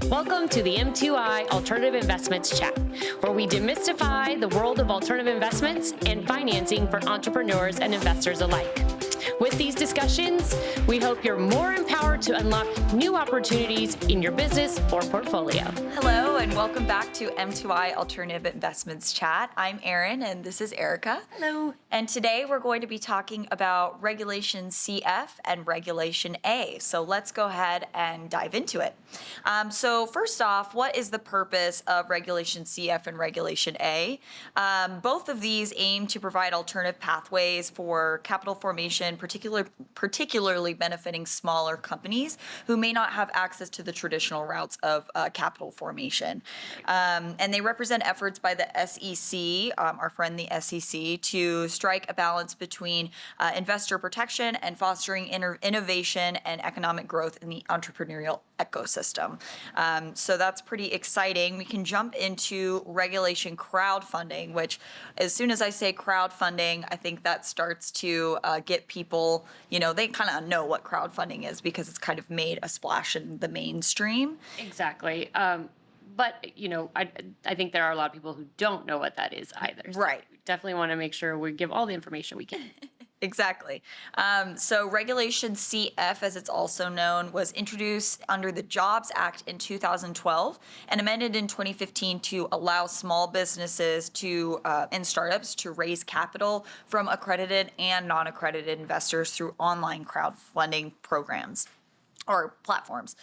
Welcome to the M2I Alternative Investments Chat, where we demystify the world of alternative investments and financing for entrepreneurs and investors alike. With these discussions, we hope you're more empowered to unlock new opportunities in your business or portfolio. Hello, and welcome back to M2I Alternative Investments Chat. I'm Erin, and this is Erica. Hello. And today we're going to be talking about Regulation CF and Regulation A. So let's go ahead and dive into it. So first off, what is the purpose of Regulation CF and Regulation A? Both of these aim to provide alternative pathways for capital formation, particularly benefiting smaller companies who may not have access to the traditional routes of capital formation. And they represent efforts by the SEC, our friend the SEC, to strike a balance between investor protection and fostering innovation and economic growth in the entrepreneurial ecosystem. So that's pretty exciting. We can jump into regulation crowdfunding, which as soon as I say crowdfunding, I think that starts to get people, they kind of know what crowdfunding is because it's kind of made a splash in the mainstream. Exactly. But, I think there are a lot of people who don't know what that is either. So Right. we definitely want to make sure we give all the information we can. Exactly. So Regulation CF, as it's also known, was introduced under the Jobs Act in 2012 and amended in 2015 to allow small businesses and startups to raise capital from accredited and non-accredited investors through online crowdfunding programs or platforms.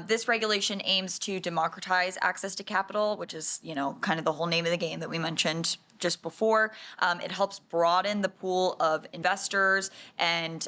This regulation aims to democratize access to capital, which is, kind of the whole name of the game that we mentioned just before. It helps broaden the pool of investors and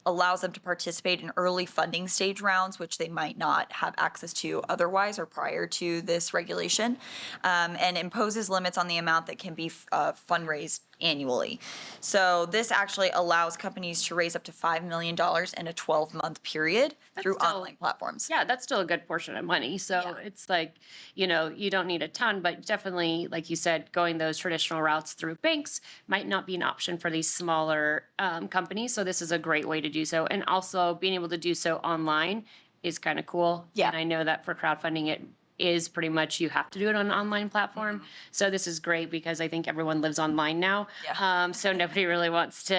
allows them to participate in early funding stage rounds, which they might not have access to otherwise or prior to this regulation, and imposes limits on the amount that can be fundraised annually. So this actually allows companies to raise up to $5 million in a 12-month period through online platforms. Yeah, that's still a good portion of money. So It's like, you don't need a ton, but definitely, like you said, going those traditional routes through banks might not be an option for these smaller companies. So this is a great way to do so. And also being able to do so online is kind of cool. Yeah. And I know that for crowdfunding, it is pretty much you have to do it on an online platform. Mm-hmm. So this is great because I think everyone lives online now. Yeah. So nobody really wants to,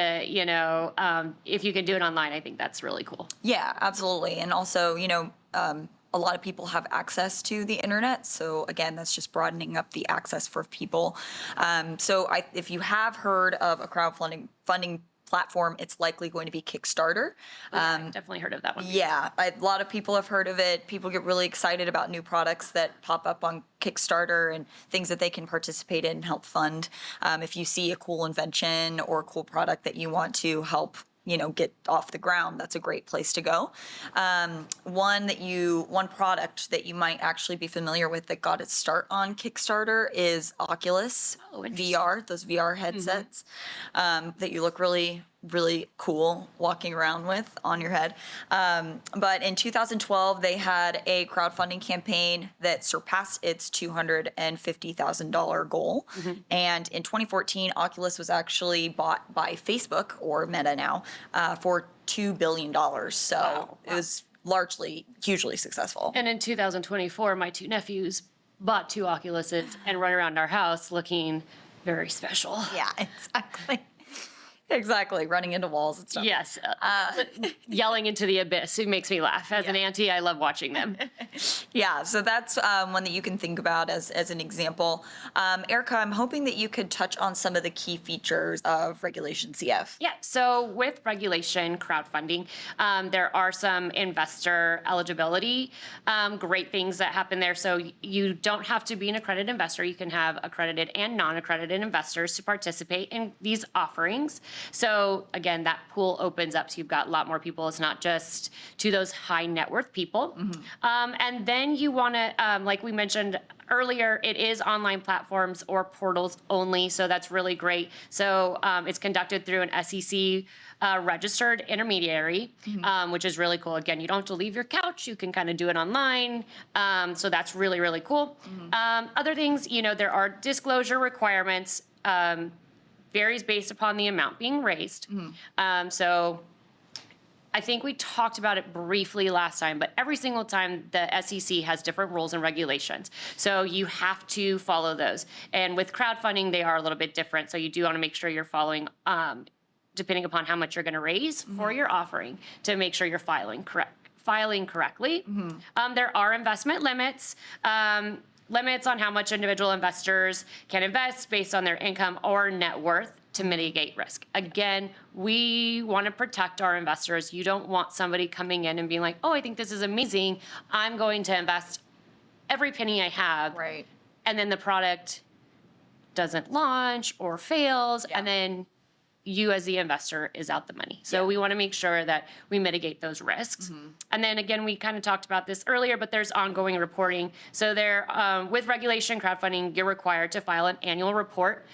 if you can do it online, I think that's really cool. Yeah, absolutely. And also, a lot of people have access to the internet. So again, that's just broadening up the access for people. If you have heard of a crowdfunding platform, it's likely going to be Kickstarter. I've definitely heard of that one. Yeah, a lot of people have heard of it. People get really excited about new products that pop up on Kickstarter and things that they can participate in and help fund. If you see a cool invention or a cool product that you want to help get off the ground, that's a great place to go. One product that you might actually be familiar with that got its start on Kickstarter is Oculus VR, those VR headsets that you look really, really cool walking around with on your head. But in 2012, they had a crowdfunding campaign that surpassed its $250,000 goal. Mm-hmm. And in 2014, Oculus was actually bought by Facebook, or Meta now, for $2 billion. So wow. It was hugely successful. And in 2024, my two nephews bought two Oculuses and run around our house looking very special. Yeah, exactly. Exactly, running into walls and stuff. Yes, yelling into the abyss. It makes me laugh. As an auntie, I love watching them. Yeah, so that's one that you can think about as an example. Erica, I'm hoping that you could touch on some of the key features of Regulation CF. Yeah, so with regulation crowdfunding, there are some investor eligibility, great things that happen there. So you don't have to be an accredited investor. You can have accredited and non-accredited investors to participate in these offerings. So again, that pool opens up. So you've got a lot more people. It's not just to those high net worth people. Mm-hmm. And then you want to, like we mentioned earlier, it is online platforms or portals only. So that's really great. So it's conducted through an SEC registered intermediary, mm-hmm. Which is really cool. Again, you don't have to leave your couch. You can kind of do it online. So that's really, really cool. Mm-hmm. Other things, there are disclosure requirements. Varies based upon the amount being raised. Mm-hmm. So I think we talked about it briefly last time, but every single time the SEC has different rules and regulations. So you have to follow those. And with crowdfunding, they are a little bit different. So you do want to make sure you're following, depending upon how much you're going to raise for your offering, to make sure you're filing correctly. There are investment limits. Limits on how much individual investors can invest based on their income or net worth to mitigate risk. Again, we want to protect our investors. You don't want somebody coming in and being like, oh, I think this is amazing. I'm going to invest every penny I have. Right. And then the product doesn't launch or fails. Yeah. And then you as the investor is out the money. So we want to make sure that we mitigate those risks. And then again, we kind of talked about this earlier, but there's ongoing reporting. So there, with regulation crowdfunding, you're required to file an annual report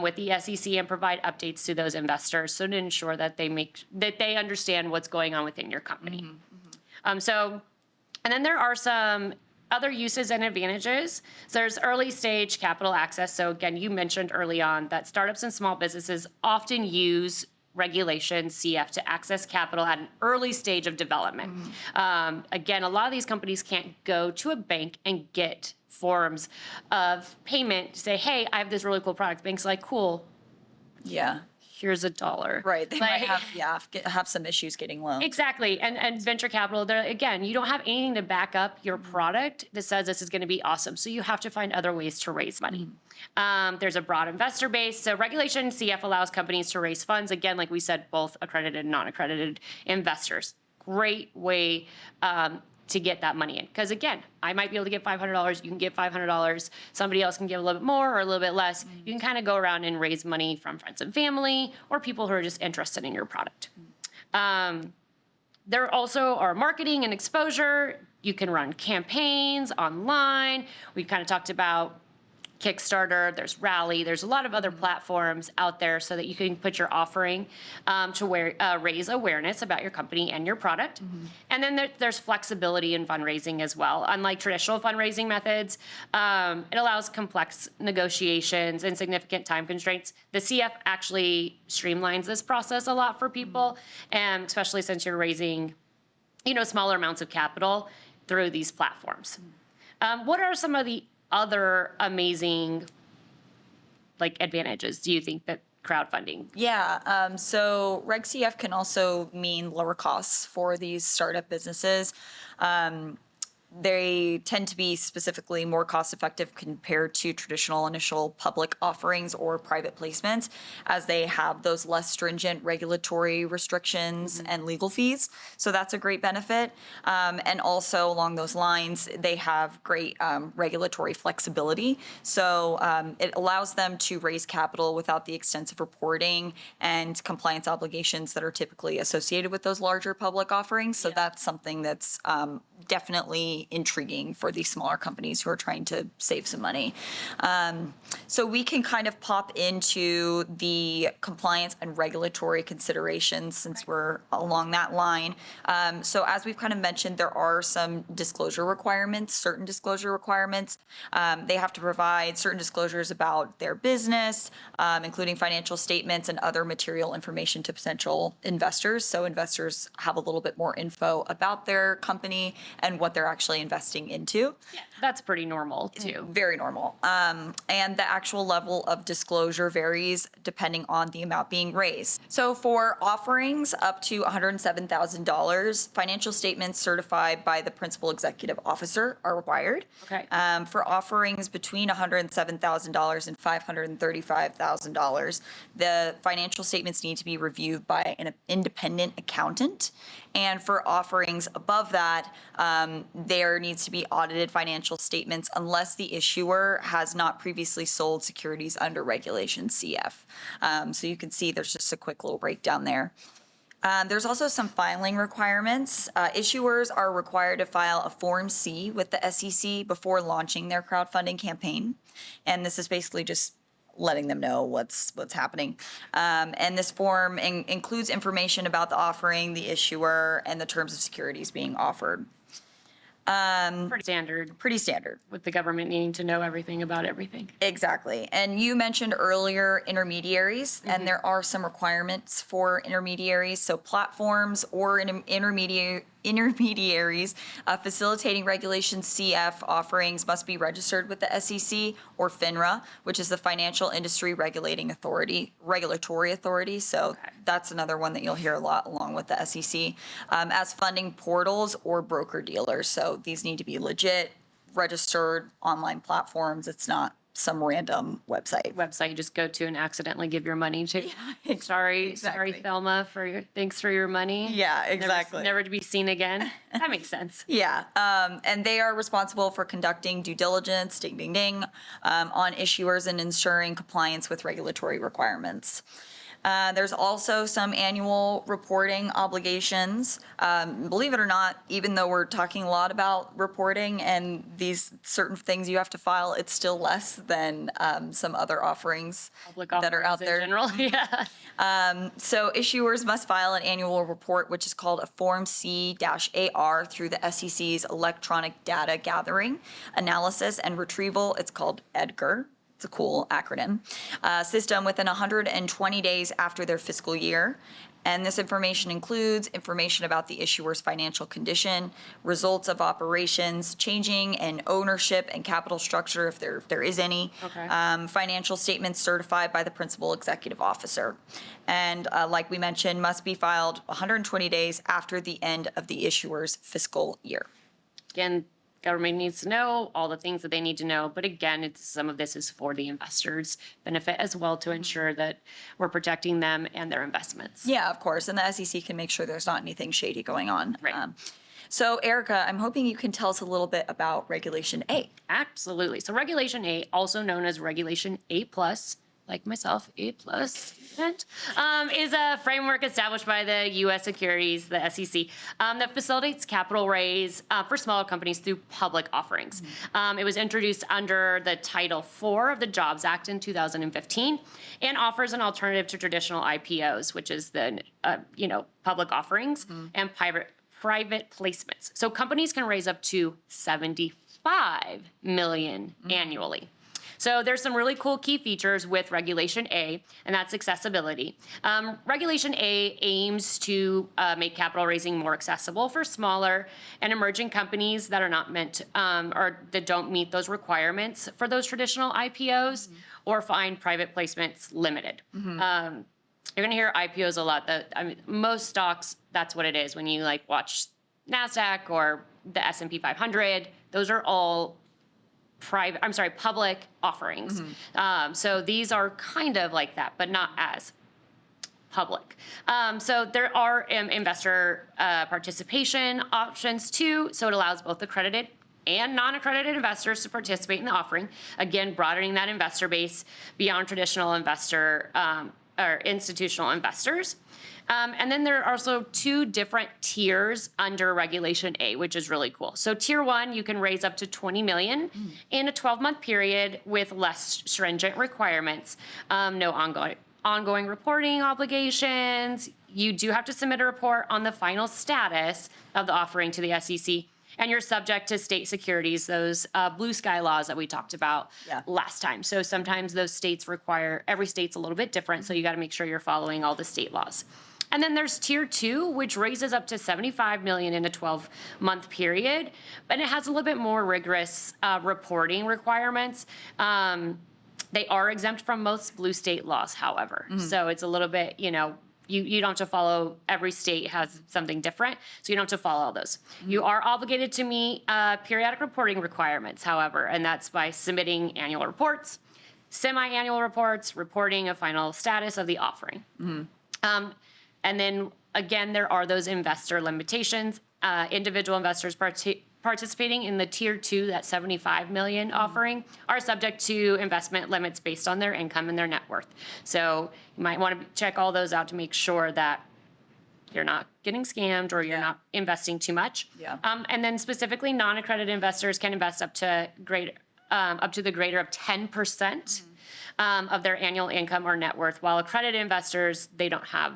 with the SEC and provide updates to those investors, so to ensure that they understand what's going on within your company. And then there are some other uses and advantages. So there's early stage capital access. So again, you mentioned early on that startups and small businesses often use Regulation CF to access capital at an early stage of development. Again, a lot of these companies can't go to a bank and get forms of payment to say, hey, I have this really cool product. Bank's like, cool, Yeah. here's $1. Right. They might Like- have some issues getting loans. Exactly. And venture capital, again, you don't have anything to back up your product that says this is going to be awesome. So you have to find other ways to raise money. There's a broad investor base. So Regulation CF allows companies to raise funds, again, like we said, both accredited and non-accredited investors. Great way to get that money in. Because again, I might be able to get $500, you can get $500, somebody else can give a little bit more or a little bit less. You can kind of go around and raise money from friends and family or people who are just interested in your product. There also are marketing and exposure. You can run campaigns online. We kind of talked about Kickstarter, there's Rally, there's a lot of other platforms out there so that you can put your offering to raise awareness about your company and your product. And then there's flexibility in fundraising as well. Unlike traditional fundraising methods, it allows complex negotiations and significant time constraints. The CF actually streamlines this process a lot for people, and especially since you're raising, smaller amounts of capital through these platforms. What are some of the other amazing advantages do you think that crowdfunding? Yeah. So Reg CF can also mean lower costs for these startup businesses. They tend to be specifically more cost effective compared to traditional initial public offerings or private placements, as they have those less stringent regulatory restrictions and legal fees. So that's a great benefit. And also along those lines, they have great regulatory flexibility. So it allows them to raise capital without the extensive reporting and compliance obligations that are typically associated with those larger public offerings. So that's something that's definitely intriguing for these smaller companies who are trying to save some money. So we can kind of pop into the compliance and regulatory considerations since we're along that line. So as we've kind of mentioned, there are some disclosure requirements, certain disclosure requirements. They have to provide certain disclosures about their business, including financial statements and other material information to potential investors. So investors have a little bit more info about their company and what they're actually investing into. Yeah, that's pretty normal too. Very normal. And the actual level of disclosure varies depending on the amount being raised. So for offerings up to $107,000, financial statements certified by the principal executive officer are required. Okay. For offerings between $107,000 and $535,000, the financial statements need to be reviewed by an independent accountant. And for offerings above that, there needs to be audited financial statements unless the issuer has not previously sold securities under Regulation CF. So you can see there's just a quick little breakdown there. There's also some filing requirements. Issuers are required to file a Form C with the SEC before launching their crowdfunding campaign. And this is basically just letting them know what's happening. And this form includes information about the offering, the issuer, and the terms of securities being offered. Pretty standard Pretty standard. with the government needing to know everything about everything. Exactly. And you mentioned earlier intermediaries, and there are some requirements for intermediaries. So platforms or intermediaries facilitating Regulation CF offerings must be registered with the SEC or FINRA, which is the Financial Industry Regulatory Authority. So that's another one that you'll hear a lot along with the SEC, as funding portals or broker dealers. So these need to be legit, registered online platforms. It's not some random website. Website you just go to and accidentally give your money to. Sorry, exactly. Thelma, thanks for your money. Yeah, Never- exactly. Never to be seen again. That makes sense. Yeah, and they are responsible for conducting due diligence, ding, ding, ding, on issuers and ensuring compliance with regulatory requirements. There's also some annual reporting obligations. Believe it or not, even though we're talking a lot about reporting and these certain things you have to file, it's still less than some other offerings Public that are out offerings in there. general, yeah. So issuers must file an annual report, which is called a Form C-AR through the SEC's Electronic Data Gathering, Analysis, and Retrieval. It's called EDGAR. It's a cool acronym. System within 120 days after their fiscal year. And this information includes information about the issuer's financial condition, results of operations, changing in ownership and capital structure if there is any, Okay. Financial statements certified by the principal executive officer. And like we mentioned, must be filed 120 days after the end of the issuer's fiscal year. Again, government needs to know all the things that they need to know. But again, some of this is for the investors' benefit as well to ensure that we're protecting them and their investments. Yeah, of course. And the SEC can make sure there's not anything shady going on. Right. So Erica, I'm hoping you can tell us a little bit about Regulation A. Absolutely. So Regulation A, also known as Regulation A+, like myself, A+, student, is a framework established by the U.S. Securities, the SEC, that facilitates capital raise for smaller companies through public offerings. It was introduced under the Title IV of the Jobs Act in 2015 and offers an alternative to traditional IPOs, which is the, public offerings and private placements. So companies can raise up to $75 million annually. So there's some really cool key features with Regulation A, and that's accessibility. Regulation A aims to make capital raising more accessible for smaller and emerging companies that are not meant or that don't meet those requirements for those traditional IPOs or find private placements limited. You're going to hear IPOs a lot. Most stocks, that's what it is. When you watch NASDAQ or the S&P 500, those are all public offerings. So these are kind of like that, but not as public. So there are investor participation options too. So it allows both accredited and non-accredited investors to participate in the offering. Again, broadening that investor base beyond traditional investor or institutional investors. And then there are also two different tiers under Regulation A, which is really cool. So tier 1, you can raise up to $20 million in a 12-month period with less stringent requirements. No ongoing reporting obligations. You do have to submit a report on the final status of the offering to the SEC. And you're subject to state securities, those blue sky laws that we talked about last time. So sometimes those states require, every state's a little bit different, so you got to make sure you're following all the state laws. And then there's tier 2, which raises up to $75 million in a 12-month period, but it has a little bit more rigorous reporting requirements. They are exempt from most blue state laws, however. So it's a little bit, you don't have to follow, every state has something different, so you don't have to follow all those. You are obligated to meet periodic reporting requirements, however, and that's by submitting annual reports, semi-annual reports, reporting a final status of the offering. And then, again, there are those investor limitations. Individual investors participating in the tier 2, that $75 million offering, are subject to investment limits based on their income and their net worth. So you might want to check all those out to make sure that you're not getting scammed or you're not investing too much. And then specifically, non-accredited investors can invest up to the greater of 10% of their annual income or net worth, while accredited investors, they don't have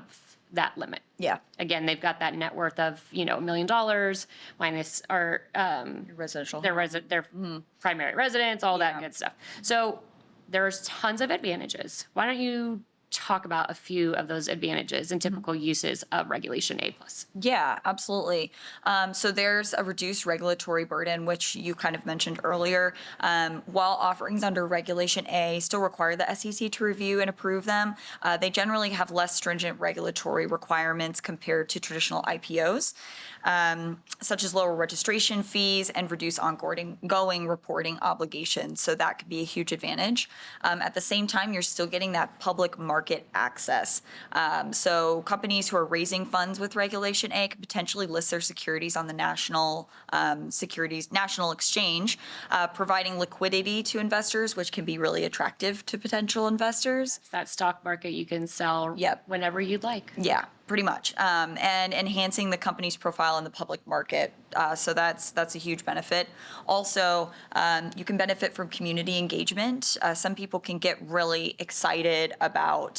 that limit. Yeah. Again, they've got that net worth of, $1 million minus our, Residential. their primary residence, all that good stuff. So there's tons of advantages. Why don't you talk about a few of those advantages and typical uses of Regulation A+. Yeah, absolutely. So there's a reduced regulatory burden, which you kind of mentioned earlier. While offerings under Regulation A still require the SEC to review and approve them, they generally have less stringent regulatory requirements compared to traditional IPOs, such as lower registration fees and reduced ongoing reporting obligations. So that could be a huge advantage. At the same time, you're still getting that public market access. So companies who are raising funds with Regulation A could potentially list their securities on the national exchange, providing liquidity to investors, which can be really attractive to potential investors. It's that stock market you can sell whenever you'd like. Yeah, pretty much. And enhancing the company's profile in the public market. So that's a huge benefit. Also, you can benefit from community engagement. Some people can get really excited about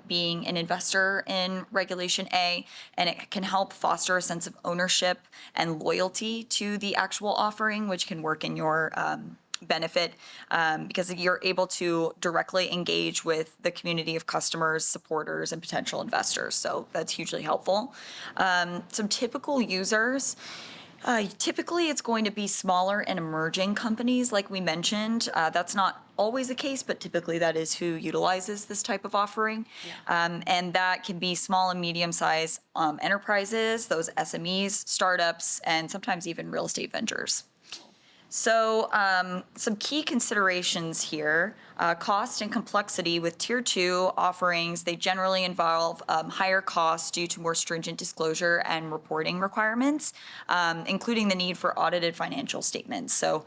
being an investor in Regulation A, and it can help foster a sense of ownership and loyalty to the actual offering, which can work in your benefit because you're able to directly engage with the community of customers, supporters, and potential investors. So that's hugely helpful. Some typical users. Typically, it's going to be smaller and emerging companies, like we mentioned. That's not always the case, but typically that is who utilizes this type of offering. And that can be small and medium-sized enterprises, those SMEs, startups, and sometimes even real estate ventures. So some key considerations here, cost and complexity with Tier 2 offerings, they generally involve higher costs due to more stringent disclosure and reporting requirements, including the need for audited financial statements. So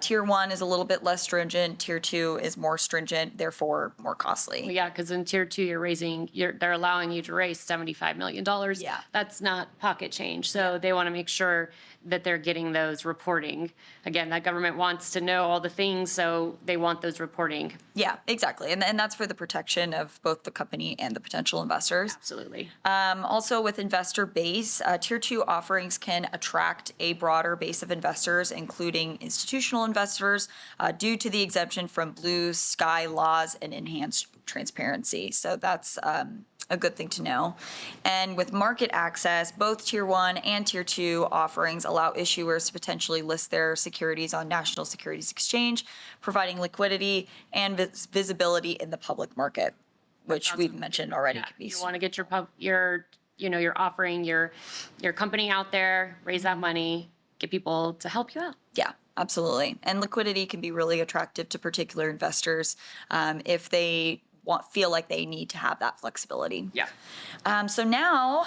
Tier 1 is a little bit less stringent, Tier 2 is more stringent, therefore more costly. Well, yeah, because in Tier 2, they're allowing you to raise $75 million. Yeah. That's not pocket change. So they want to make sure that they're getting those reporting. Again, that government wants to know all the things, so they want those reporting. Yeah, exactly. And that's for the protection of both the company and the potential investors. Absolutely. Also, with investor base, Tier 2 offerings can attract a broader base of investors, including institutional investors, due to the exemption from blue sky laws and enhanced transparency. So that's a good thing to know. And with market access, both Tier 1 and Tier 2 offerings allow issuers to potentially list their securities on National Securities Exchange, providing liquidity and visibility in the public market, which we've mentioned already. Yeah. You want to get your offering, your company out there, raise that money, get people to help you out. Yeah, absolutely. And liquidity can be really attractive to particular investors if they feel like they need to have that flexibility. Yeah. So now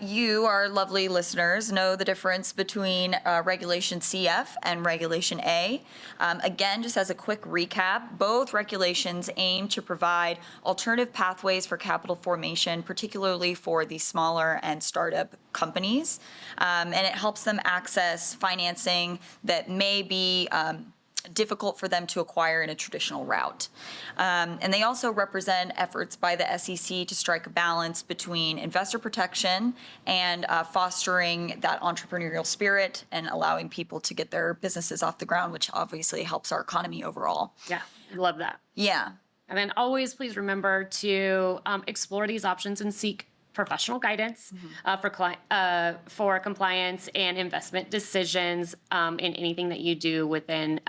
you, our lovely listeners, know the difference between Regulation CF and Regulation A. Again, just as a quick recap, both regulations aim to provide alternative pathways for capital formation, particularly for the smaller and startup companies. And it helps them access financing that may be difficult for them to acquire in a traditional route. And they also represent efforts by the SEC to strike a balance between investor protection and fostering that entrepreneurial spirit and allowing people to get their businesses off the ground, which obviously helps our economy overall. Yeah, love that. Yeah. And then always please remember to explore these options and seek professional guidance for compliance and investment decisions in anything that you do within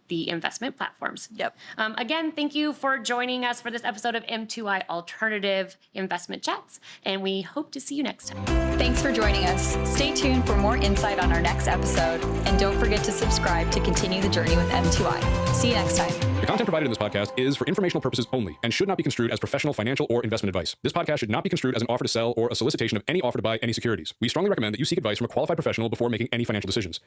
the investment platforms. Yep. Again, thank you for joining us for this episode of M2I Alternative Investment Chats, and we hope to see you next time. Thanks for joining us. Stay tuned for more insight on our next episode, and don't forget to subscribe to continue the journey with M2I. See you next time. The content provided in this podcast is for informational purposes only and should not be construed as professional, financial, or investment advice. This podcast should not be construed as an offer to sell or a solicitation of any offer to buy any securities. We strongly recommend that you seek advice from a qualified professional before making any financial decisions.